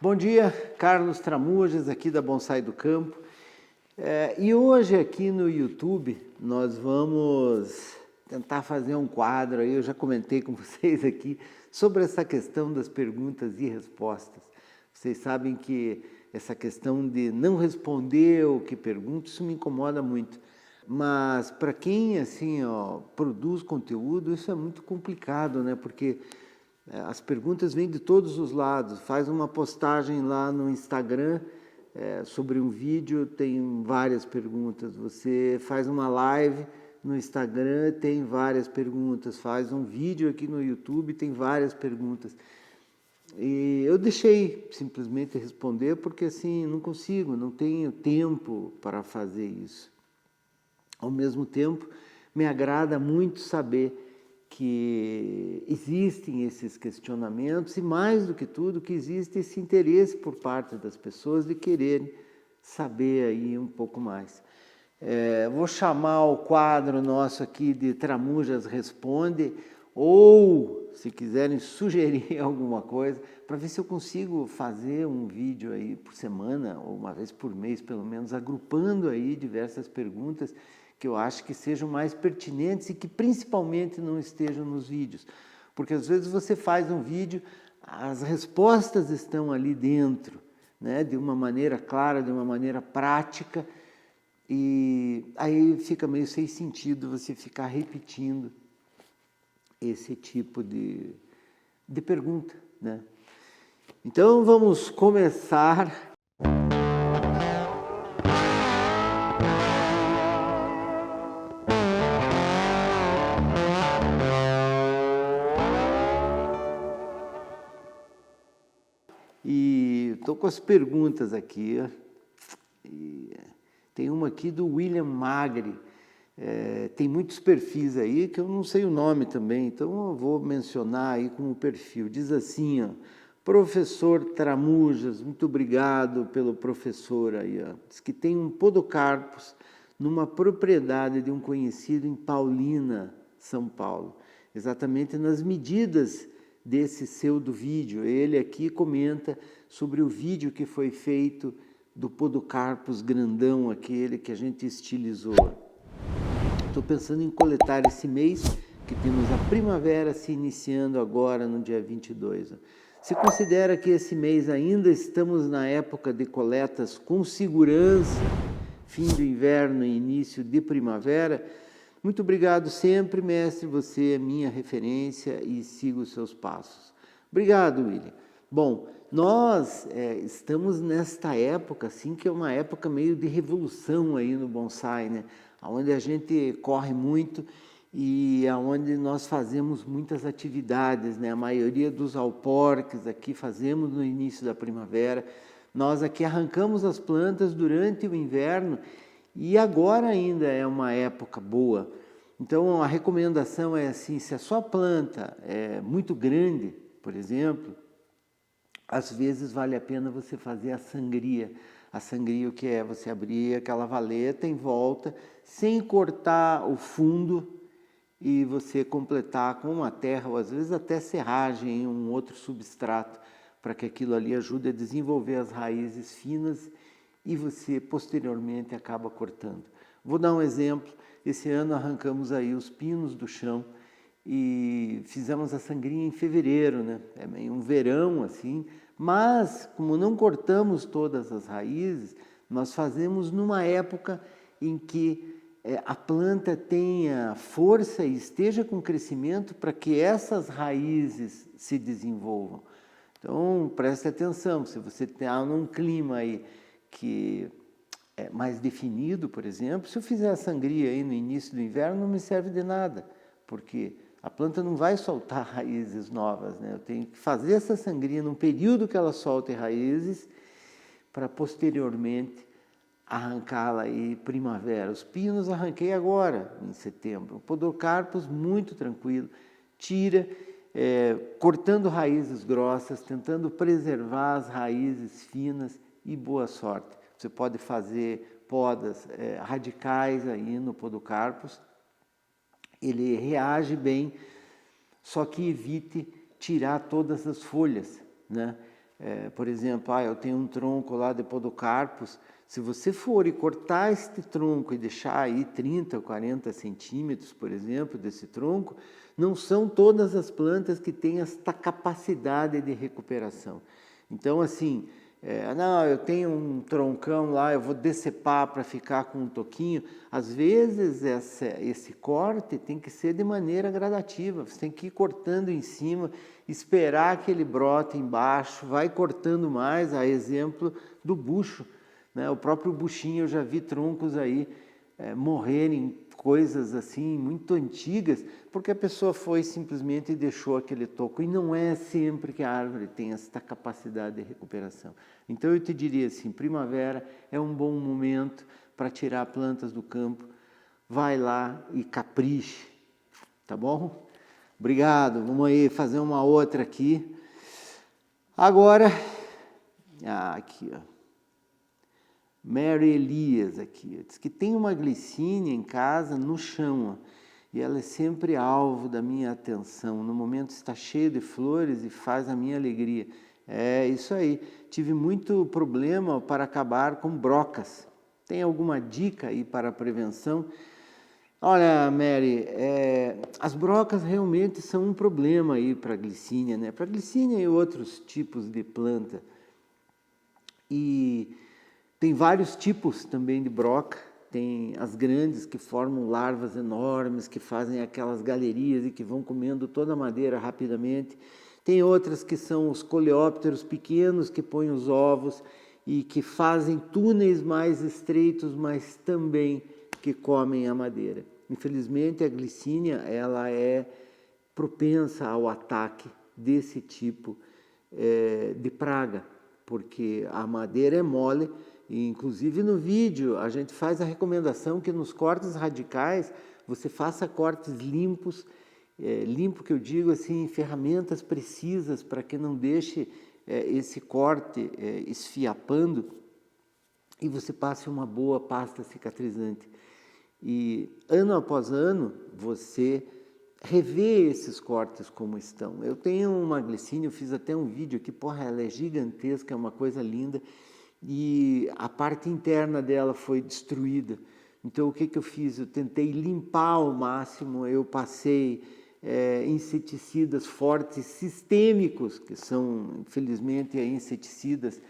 Bom dia, Carlos Tramujas, aqui da Bonsai do Campo. E hoje aqui no YouTube nós vamos tentar fazer um quadro aí, eu já comentei com vocês aqui, sobre essa questão das perguntas e respostas. Vocês sabem que essa questão de não responder o que pergunto, isso me incomoda muito. Mas para quem assim, produz conteúdo, isso é muito complicado, né? Porque as perguntas vêm de todos os lados. Faz uma postagem lá no Instagram sobre um vídeo, tem várias perguntas. Você faz uma live no Instagram, tem várias perguntas. Faz um vídeo aqui no YouTube, tem várias perguntas. E eu deixei simplesmente responder porque assim, não consigo, não tenho tempo para fazer isso. Ao mesmo tempo, me agrada muito saber que existem esses questionamentos e, mais do que tudo, que existe esse interesse por parte das pessoas de quererem saber aí um pouco mais. Vou chamar o quadro nosso aqui de Tramujas Responde, ou, se quiserem sugerir alguma coisa, para ver se eu consigo fazer um vídeo aí por semana, ou uma vez por mês, pelo menos, agrupando aí diversas perguntas que eu acho que sejam mais pertinentes e que principalmente não estejam nos vídeos. Porque às vezes você faz um vídeo, as respostas estão ali dentro, né, de uma maneira clara, de uma maneira prática, e aí fica meio sem sentido você ficar repetindo esse tipo de pergunta, né? Então vamos começar. E estou com as perguntas aqui. E tem uma aqui do William Magri. Tem muitos perfis aí que eu não sei o nome também, então eu vou mencionar aí como perfil. Diz assim, professor Tramujas, muito obrigado pelo professor aí. Diz que tem um podocarpus numa propriedade de um conhecido em Paulina, São Paulo, exatamente nas medidas desse seu do vídeo. Ele aqui comenta sobre o vídeo que foi feito do podocarpus grandão, aquele que a gente estilizou. Estou pensando em coletar esse mês, que temos a primavera se iniciando agora no dia 22. Você considera que esse mês ainda estamos na época de coletas com segurança, fim do inverno e início de primavera? Muito obrigado sempre, mestre, você é minha referência e sigo os seus passos. Obrigado, William. Bom, nós estamos nesta época, assim, que é uma época meio de revolução aí no bonsai, né? Onde a gente corre muito e onde nós fazemos muitas atividades, né? A maioria dos alporques aqui fazemos no início da primavera. Nós aqui arrancamos as plantas durante o inverno e agora ainda é uma época boa. Então a recomendação é assim, se a sua planta é muito grande, por exemplo, às vezes vale a pena você fazer a sangria. A sangria o que é? Você abrir aquela valeta em volta, sem cortar o fundo, e você completar com uma terra, ou às vezes até serragem, um outro substrato, para que aquilo ali ajude a desenvolver as raízes finas e você posteriormente acaba cortando. Vou dar um exemplo. Esse ano arrancamos aí os pinos do chão e fizemos a sangria em fevereiro, né? É meio um verão assim, mas como não cortamos todas as raízes, nós fazemos numa época em que a planta tenha força e esteja com crescimento para que essas raízes se desenvolvam. Então, preste atenção, se você está num clima aí que é mais definido, por exemplo, se eu fizer a sangria aí no início do inverno, não me serve de nada, porque a planta não vai soltar raízes novas, né? Eu tenho que fazer essa sangria num período que ela solte raízes para posteriormente arrancá-la aí primavera. Os pinos arranquei agora, em setembro. O podocarpus muito tranquilo, tira, cortando raízes grossas, tentando preservar as raízes finas e boa sorte. Você pode fazer podas radicais aí no podocarpus. Ele reage bem, só que evite tirar todas as folhas, né? Por exemplo, eu tenho um tronco lá de podocarpus. Se você for e cortar este tronco e deixar aí 30 ou 40 centímetros, por exemplo, desse tronco, não são todas as plantas que têm esta capacidade de recuperação. Então, assim, não, eu tenho um troncão lá, eu vou decepar para ficar com um toquinho. Às vezes, esse corte tem que ser de maneira gradativa. Você tem que ir cortando em cima, esperar que ele brote embaixo, vai cortando mais, a exemplo do bucho. O próprio buchinho, eu já vi troncos aí morrerem, coisas assim muito antigas, porque a pessoa foi simplesmente e deixou aquele toco. E não é sempre que a árvore tem essa capacidade de recuperação. Então eu te diria assim, primavera é um bom momento para tirar plantas do campo. Vai lá e capriche, tá bom? Obrigado, vamos aí fazer uma outra aqui. Agora, aqui ó. Mary Elias aqui, diz que tem uma glicínia em casa no chão, e ela é sempre alvo da minha atenção. No momento está cheia de flores e faz a minha alegria. É isso aí. Tive muito problema para acabar com brocas. Tem alguma dica aí para a prevenção? Olha, Mary, as brocas realmente são um problema aí para a glicínia, né? Para a glicínia e outros tipos de planta. E tem vários tipos também de broca. Tem as grandes que formam larvas enormes, que fazem aquelas galerias e que vão comendo toda a madeira rapidamente. Tem outras que são os coleópteros pequenos que põem os ovos e que fazem túneis mais estreitos, mas também que comem a madeira. Infelizmente, a glicínia ela é propensa ao ataque desse tipo de praga, porque a madeira é mole. E, inclusive no vídeo a gente faz a recomendação que nos cortes radicais você faça cortes limpos, limpo que eu digo assim, ferramentas precisas para que não deixe esse corte esfiapando, e você passe uma boa pasta cicatrizante. E ano após ano você revê esses cortes como estão. Eu tenho uma glicínia, eu fiz até um vídeo aqui, ela é gigantesca, é uma coisa linda. E a parte interna dela foi destruída. Então o que eu fiz? Eu tentei limpar ao máximo, eu passei inseticidas fortes, sistêmicos, que são, infelizmente, inseticidas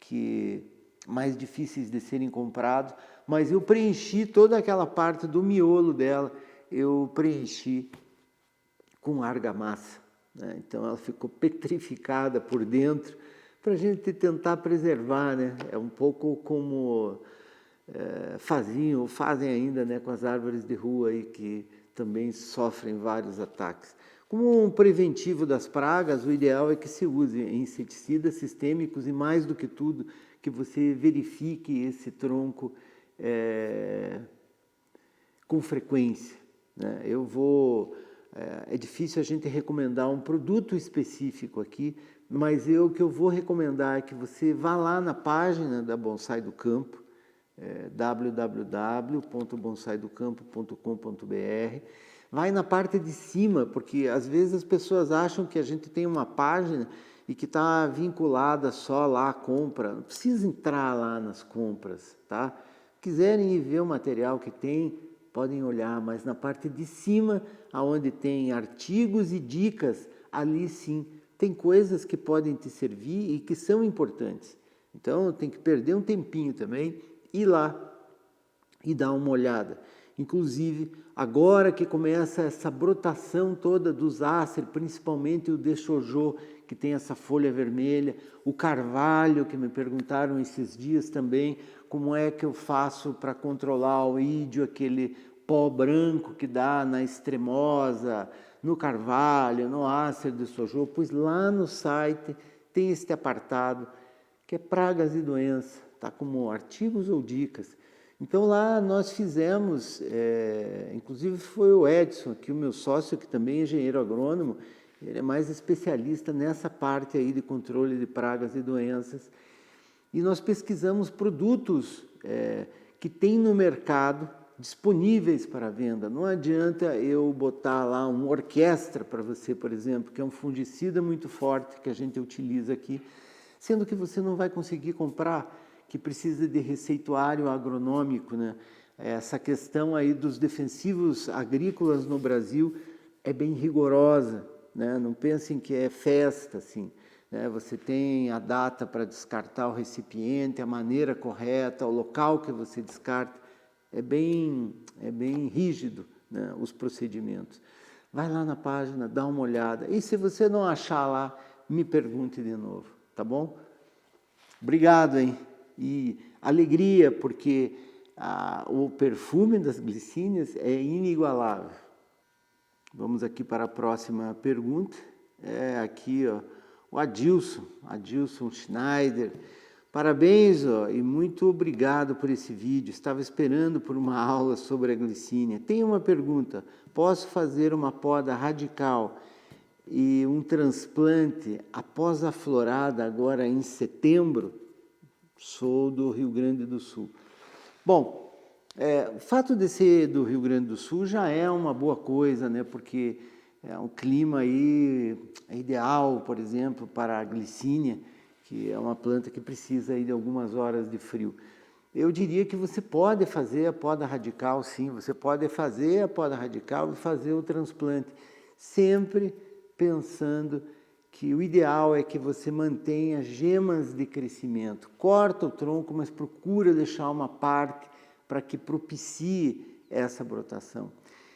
que mais difíceis de serem comprados, mas eu preenchi toda aquela parte do miolo dela, eu preenchi com argamassa, né? Então ela ficou petrificada por dentro, para a gente tentar preservar, né? É um pouco como fazem ainda, né, com as árvores de rua aí, que também sofrem vários ataques. Como um preventivo das pragas, o ideal é que se use inseticidas sistêmicos e, mais do que tudo, que você verifique esse tronco com frequência, né? É difícil a gente recomendar um produto específico aqui, mas o que eu vou recomendar é que você vá lá na página da Bonsai do Campo, www.bonsaidocampo.com.br. Vai na parte de cima, porque às vezes as pessoas acham que a gente tem uma página e que está vinculada só lá à compra. Não precisa entrar lá nas compras, tá? Quiserem ir ver o material que tem, podem olhar, mas na parte de cima, aonde tem artigos e dicas, ali sim, tem coisas que podem te servir e que são importantes. Então, tem que perder um tempinho também, ir lá e dar uma olhada. Inclusive, agora que começa essa brotação toda dos ácer, principalmente o deixojô, que tem essa folha vermelha, o carvalho, que me perguntaram esses dias também, como é que eu faço para controlar o ídio, aquele pó branco que dá na extremosa, no carvalho, no ácer do deixojô. Pois lá no site tem este apartado, que é pragas e doenças, tá, como artigos ou dicas. Então lá nós fizemos, inclusive foi o Edson, aqui o meu sócio, que também é engenheiro agrônomo, ele é mais especialista nessa parte aí de controle de pragas e doenças. E nós pesquisamos produtos que tem no mercado disponíveis para venda. Não adianta eu botar lá uma orquestra para você, por exemplo, que é um fungicida muito forte que a gente utiliza aqui. sendo que você não vai conseguir comprar, que precisa de receituário agronômico, né? Essa questão aí dos defensivos agrícolas no Brasil é bem rigorosa, né? Não pensem que é festa, assim, né? Você tem a data para descartar o recipiente, a maneira correta, o local que você descarta, é bem rígido, né, os procedimentos. Vai lá na página, dá uma olhada, e se você não achar lá, me pergunte de novo, tá bom? Obrigado, hein? E alegria, porque o perfume das glicínias é inigualável. Vamos aqui para a próxima pergunta. Aqui, ó, o Adilson Schneider. Parabéns, ó, e muito obrigado por esse vídeo. Estava esperando por uma aula sobre a glicínia. Tem uma pergunta. Posso fazer uma poda radical e um transplante após a florada agora em setembro? Sou do Rio Grande do Sul. Bom, o fato de ser do Rio Grande do Sul já é uma boa coisa, né? Porque é um clima aí ideal, por exemplo, para a glicínia, que é uma planta que precisa aí de algumas horas de frio. Eu diria que você pode fazer a poda radical, sim, você pode fazer a poda radical e fazer o transplante, sempre pensando que o ideal é que você mantenha gemas de crescimento. Corta o tronco, mas procura deixar uma parte para que propicie essa brotação.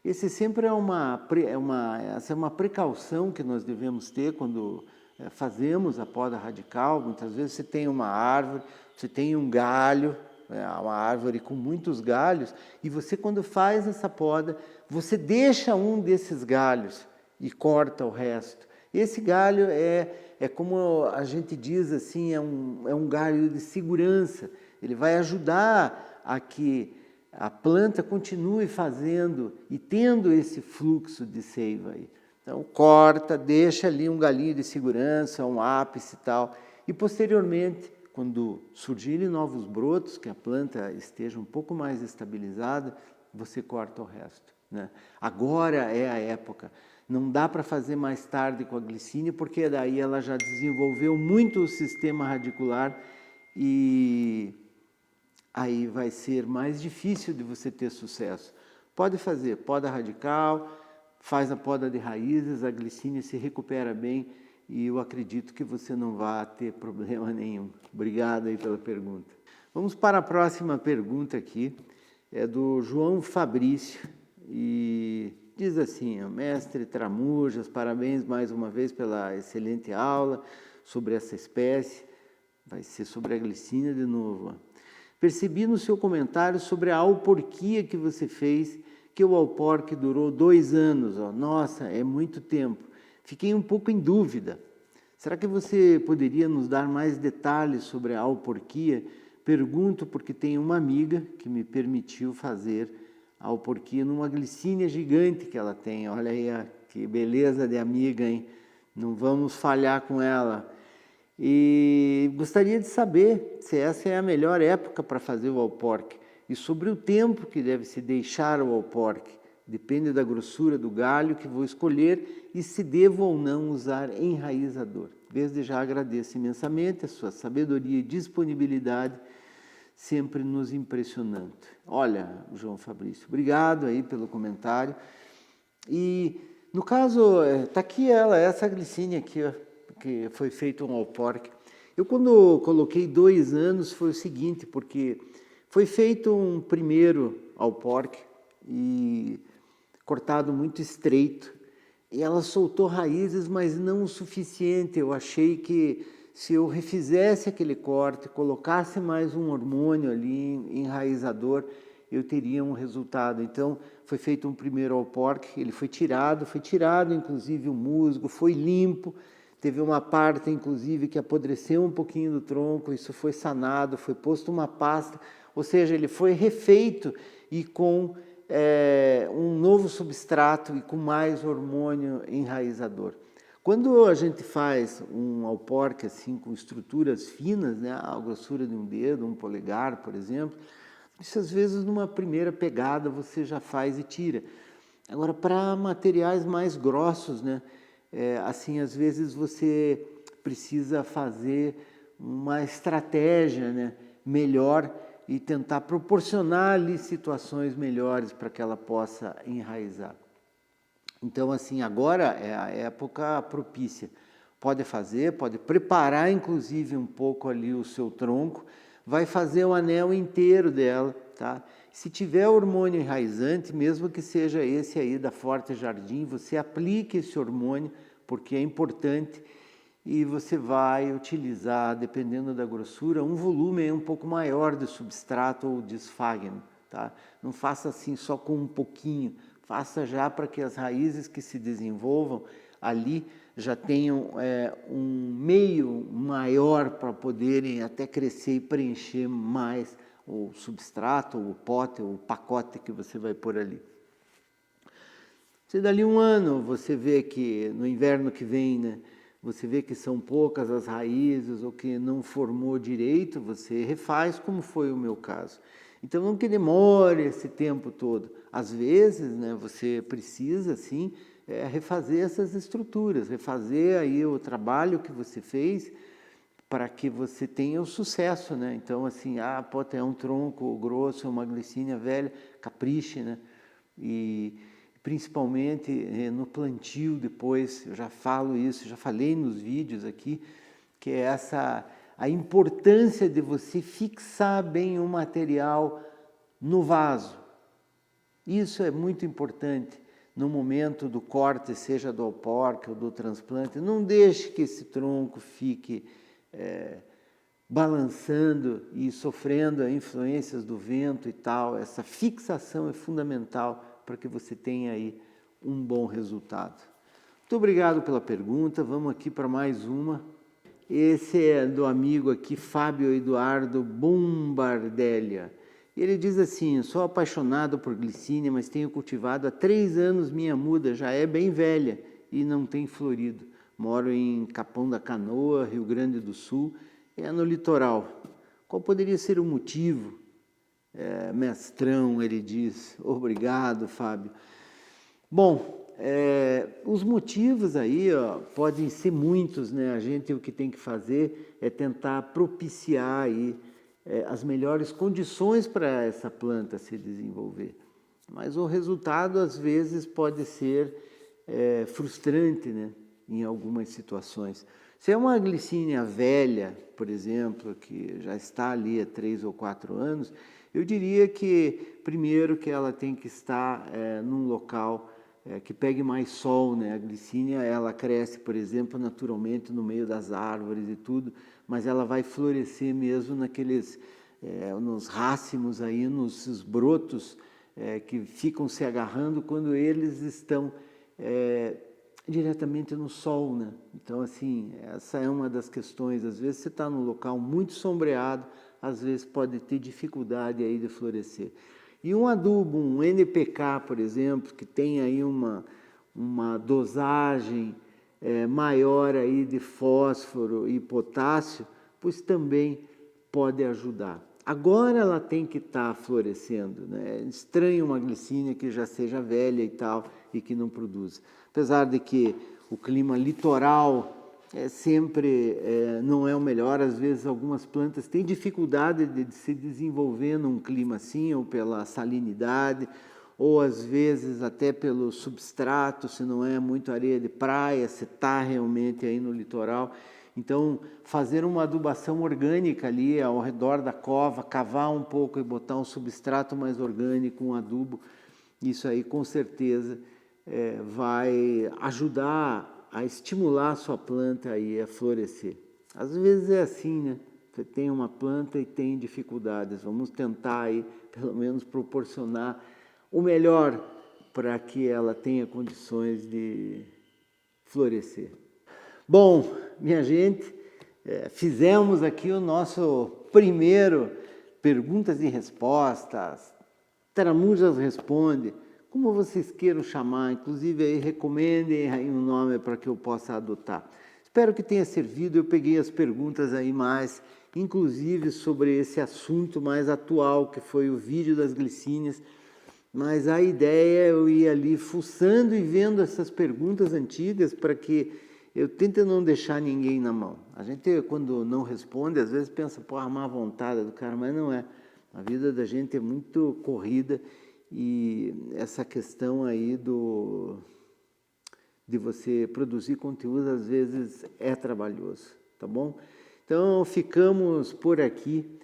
Esse sempre essa é uma precaução que nós devemos ter quando fazemos a poda radical. Muitas vezes você tem uma árvore, você tem um galho, uma árvore com muitos galhos, e você, quando faz essa poda, você deixa um desses galhos e corta o resto. Esse galho é como a gente diz assim, é um galho de segurança. Ele vai ajudar a que a planta continue fazendo e tendo esse fluxo de seiva aí. Então, corta, deixa ali um galinho de segurança, um ápice e tal. E, posteriormente, quando surgirem novos brotos, que a planta esteja um pouco mais estabilizada, você corta o resto, né? Agora é a época. Não dá para fazer mais tarde com a glicínia, porque daí ela já desenvolveu muito o sistema radicular e aí vai ser mais difícil de você ter sucesso. Pode fazer poda radical, faz a poda de raízes, a glicínia se recupera bem e eu acredito que você não vai ter problema nenhum. Obrigado aí pela pergunta. Vamos para a próxima pergunta aqui, é do João Fabrício e diz assim: mestre Tramujas, parabéns mais uma vez pela excelente aula sobre essa espécie. Vai ser sobre a glicínia de novo. Percebi no seu comentário sobre a alporquia que você fez, que o alporque durou 2 anos. Nossa, é muito tempo. Fiquei um pouco em dúvida. Será que você poderia nos dar mais detalhes sobre a alporquia? Pergunto porque tenho uma amiga que me permitiu fazer a alporquia numa glicínia gigante que ela tem. Olha aí, que beleza de amiga, hein? Não vamos falhar com ela. E gostaria de saber se essa é a melhor época para fazer o alporque. E sobre o tempo que deve se deixar o alporque. Depende da grossura do galho que vou escolher e se devo ou não usar enraizador. Desde já agradeço imensamente a sua sabedoria e disponibilidade, sempre nos impressionando. Olha, João Fabrício, obrigado aí pelo comentário. E no caso, está aqui essa glicínia aqui, ó, que foi feito um alporque. Eu, quando coloquei 2 anos, foi o seguinte, porque foi feito um primeiro alporque e cortado muito estreito, e ela soltou raízes, mas não o suficiente. Eu achei que se eu refizesse aquele corte, colocasse mais um hormônio ali, enraizador, eu teria um resultado. Então, foi feito um primeiro alporque, ele foi tirado inclusive o musgo, foi limpo. Teve uma parte, inclusive, que apodreceu um pouquinho do tronco, isso foi sanado, foi posto uma pasta, ou seja, ele foi refeito e com um novo substrato e com mais hormônio enraizador. Quando a gente faz um alporque assim, com estruturas finas, né, a grossura de um dedo, um polegar, por exemplo, isso às vezes numa primeira pegada você já faz e tira. Agora, para materiais mais grossos, né, assim, às vezes você precisa fazer uma estratégia, né, melhor e tentar proporcionar ali situações melhores para que ela possa enraizar. Então, assim, agora é a época propícia. Pode fazer, pode preparar, inclusive, um pouco ali o seu tronco, vai fazer o anel inteiro dela, tá? Se tiver hormônio enraizante, mesmo que seja esse aí da Forte Jardim, você aplique esse hormônio, porque é importante, e você vai utilizar, dependendo da grossura, um volume um pouco maior de substrato ou de esfagno, tá? Não faça assim só com um pouquinho, faça já para que as raízes que se desenvolvam ali já tenham um meio maior para poderem até crescer e preencher mais o substrato, o pote, o pacote que você vai pôr ali. Se dali um ano você vê que no inverno que vem, né, você vê que são poucas as raízes ou que não formou direito, você refaz, como foi o meu caso. Então não que demore esse tempo todo. Às vezes, né, você precisa sim refazer essas estruturas, refazer aí o trabalho que você fez para que você tenha o sucesso, né? Então assim, pode ter um tronco grosso, uma glicínia velha, capriche, né? E principalmente no plantio depois, eu já falo isso, já falei nos vídeos aqui, que é a importância de você fixar bem o material no vaso. Isso é muito importante no momento do corte, seja do alporque ou do transplante. Não deixe que esse tronco fique balançando e sofrendo as influências do vento e tal. Essa fixação é fundamental para que você tenha aí um bom resultado. Muito obrigado pela pergunta. Vamos aqui para mais uma. Esse é do amigo aqui, Fábio Eduardo Bombardelha. Ele diz assim: sou apaixonado por glicínia, mas tenho cultivado há 3 anos minha muda, já é bem velha e não tem florido. Moro em Capão da Canoa, Rio Grande do Sul, é no litoral. Qual poderia ser o motivo? Mestrão, ele diz. Obrigado, Fábio. Bom, os motivos aí podem ser muitos, né? A gente o que tem que fazer é tentar propiciar aí as melhores condições para essa planta se desenvolver. Mas o resultado às vezes pode ser frustrante, né? Em algumas situações. Se é uma glicínia velha, por exemplo, que já está ali há 3 ou 4 anos, eu diria que, primeiro, que ela tem que estar num local que pegue mais sol, né? A glicínia, ela cresce, por exemplo, naturalmente no meio das árvores e tudo, mas ela vai florescer mesmo nos racimos aí, nos brotos que ficam se agarrando quando eles estão diretamente no sol, né? Então, assim, essa é uma das questões. Às vezes você está num local muito sombreado, às vezes pode ter dificuldade aí de florescer. E um adubo, um NPK, por exemplo, que tem aí uma dosagem maior aí de fósforo e potássio, pois também pode ajudar. Agora ela tem que estar florescendo, né? É estranho uma glicínia que já seja velha e tal e que não produza. Apesar de que o clima litoral sempre não é o melhor, às vezes algumas plantas têm dificuldade de se desenvolver num clima assim, ou pela salinidade, ou às vezes até pelo substrato, se não é muito areia de praia, se está realmente aí no litoral. Então, fazer uma adubação orgânica ali ao redor da cova, cavar um pouco e botar um substrato mais orgânico, um adubo, isso aí com certeza vai ajudar a estimular a sua planta aí a florescer. Às vezes é assim, né? Você tem uma planta e tem dificuldades. Vamos tentar aí, pelo menos, proporcionar o melhor para que ela tenha condições de florescer. Bom, minha gente, fizemos aqui o nosso primeiro perguntas e respostas. Tramujas Responde, como vocês queiram chamar, inclusive aí recomendem aí um nome para que eu possa adotar. Espero que tenha servido. Eu peguei as perguntas aí mais, inclusive sobre esse assunto mais atual, que foi o vídeo das glicínias, mas a ideia é eu ir ali fuçando e vendo essas perguntas antigas para que eu tento não deixar ninguém na mão. A gente, quando não responde, às vezes pensa, pô, a má vontade do cara, mas não é. A vida da gente é muito corrida e essa questão aí de você produzir conteúdo, às vezes é trabalhoso, tá bom? Então, ficamos por aqui.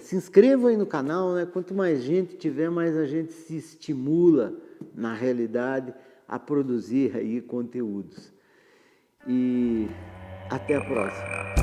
Se inscreva aí no canal, né? Quanto mais gente tiver, mais a gente se estimula, na realidade, a produzir aí conteúdos. E até a próxima.